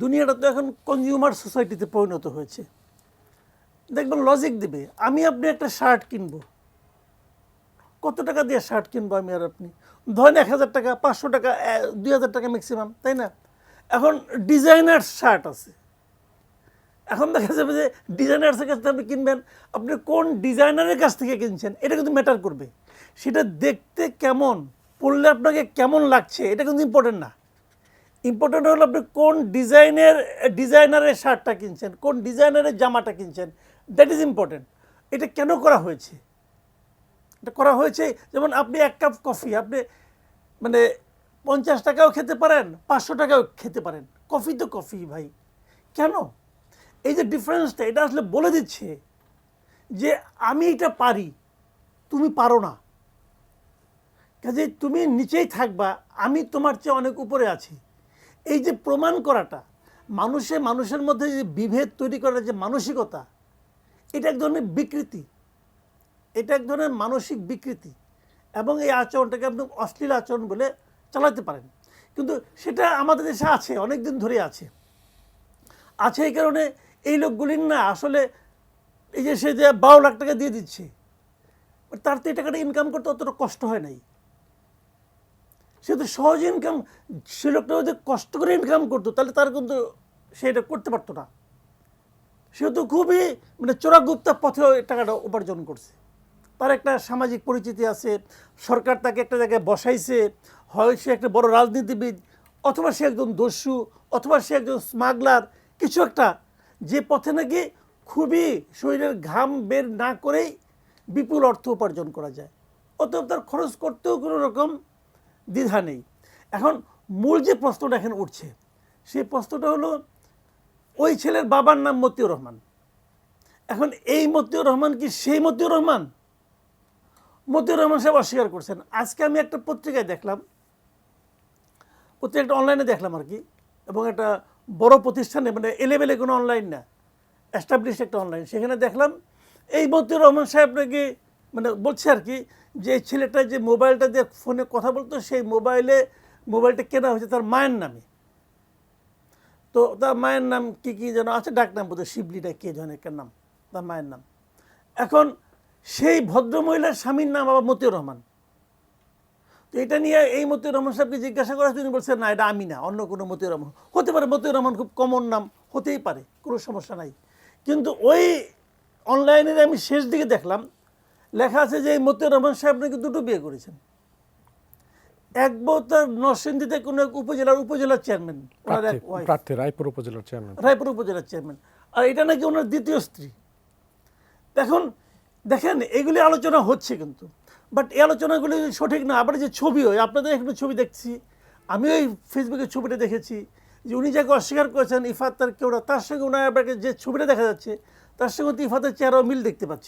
দুনিয়াটা তো এখন কনজিউমার সোসাইটিতে পরিণত হয়েছে। দেখবেন লজিক দিবে, আমি আপনি একটা শার্ট কিনবো, কত টাকা দিয়ে শার্ট কিনবো আমি আর আপনি? ধরেন 1000 টাকা, 500 টাকা, 2000 টাকা ম্যাক্সিমাম, তাই না? এখন ডিজাইনার শার্ট আছে, এখন দেখা যাবে যে ডিজাইনার্সের কাছ থেকে আপনি কিনবেন, আপনি কোন ডিজাইনারের কাছ থেকে কিনছেন এটা কিন্তু ম্যাটার করবে। সেটা দেখতে কেমন, পরলে আপনাকে কেমন লাগছে এটা কিন্তু ইম্পর্টেন্ট না। ইম্পর্টেন্ট হলো আপনি কোন ডিজাইনারের শার্টটা কিনছেন, কোন ডিজাইনারের জামাটা কিনছেন, দ্যাট ইজ ইম্পর্টেন্ট। এটা কেন করা হয়েছে? এটা করা হয়েছে যেমন আপনি এক কাপ কফি আপনি মানে 50 টাকাও খেতে পারেন, 500 টাকাও খেতে পারেন, কফি তো কফি ভাই। কেন? এই যে ডিফারেন্সটা, এটা আসলে বলে দিচ্ছে যে আমি এটা পারি, তুমি পারো না। কাজে তুমি নিচেই থাকবা, আমি তোমার চেয়ে অনেক উপরে আছি। এই যে প্রমাণ করাটা, মানুষের মধ্যে যে বিভেদ তৈরি করার যে মানসিকতা, এটা এক ধরনের বিকৃতি, এটা এক ধরনের মানসিক বিকৃতি। এবং এই আচরণটাকে আপনি অশ্লীল আচরণ বলে চালাতে পারেন। কিন্তু সেটা আমাদের দেশে আছে, অনেক দিন ধরে আছে। এই কারণে এই লোকগুলির না আসলে এই যে সে যে 12 লাখ টাকা দিয়ে দিচ্ছে, তার তো এই টাকাটা ইনকাম করতে অতটা কষ্ট হয় নাই। সে তো সহজ ইনকাম, সে লোকটা যদি কষ্ট করে ইনকাম করতো তাহলে তার কিন্তু সে এটা করতে পারতো না। সে তো খুবই মানে চোরাগুপ্তা পথে টাকাটা উপার্জন করছে। তার একটা সামাজিক পরিচিতি আছে, সরকার তাকে একটা জায়গায় বসাইছে, হয় সে একটা বড় রাজনীতিবিদ, অথবা সে একজন দস্যু, অথবা সে একজন স্মাগলার, কিছু একটা, যে পথে নাকি খুবই শরীরের ঘাম বের না করেই বিপুল অর্থ উপার্জন করা যায়। অতএব তার খরচ করতেও কোনো রকম দ্বিধা নেই। এখন মূল যে প্রশ্নটা এখানে উঠছে, সেই প্রশ্নটা হলো ওই ছেলের বাবার নাম মতিউর রহমান। এখন এই মতিউর রহমান কি সেই মতিউর রহমান? মতিউর রহমান সাহেব অস্বীকার করছেন। আজকে আমি একটা পত্রিকায় দেখলাম, পত্রিকা একটা অনলাইনে দেখলাম আর কি, এবং একটা বড় প্রতিষ্ঠানে, মানে এলেবেলে কোনো অনলাইন না, এস্টাবলিশ একটা অনলাইন, সেখানে দেখলাম এই মতিউর রহমান সাহেব নাকি মানে বলছে আর কি যে এই ছেলেটা যে মোবাইলটা দিয়ে ফোনে কথা বলতো, সেই মোবাইলটা কেনা হয়েছে তার মায়ের নামে। তো তার মায়ের নাম কি কি যেন আছে, ডাক নাম বোধহয় শিবলিটা, কে যেন একটা নাম তার মায়ের নাম। এখন সেই ভদ্রমহিলার স্বামীর নাম আবার মতিউর রহমান। তো এটা নিয়ে এই মতিউর রহমান সাহেবকে জিজ্ঞাসা করা, তিনি বলছেন না, এটা আমি না, অন্য কোনো মতিউর রহমান হতে পারে। মতিউর রহমান খুব কমন নাম, হতেই পারে, কোনো সমস্যা নাই। কিন্তু ওই অনলাইনের আমি শেষ দিকে দেখলাম লেখা আছে যে এই মতিউর রহমান সাহেব নাকি দুটো বিয়ে করেছেন। এক বউ তার নরসিংদীতে কোনো এক উপজেলার চেয়ারম্যান, রায়পুর উপজেলার চেয়ারম্যান, আর এটা নাকি ওনার দ্বিতীয় স্ত্রী। এখন দেখেন এগুলি আলোচনা হচ্ছে কিন্তু, বাট এই আলোচনাগুলি সঠিক না। আবার যে ছবি হয়, আপনাদের এখানে ছবি দেখছি, আমি ওই ফেসবুকে ছবিটা দেখেছি যে উনি যাকে অস্বীকার করেছেন ইফাত তার কেউরা, তার সঙ্গে ওনার যে ছবিটা দেখা যাচ্ছে তার সঙ্গে ইফাতের চেহারাও মিল দেখতে পাচ্ছি।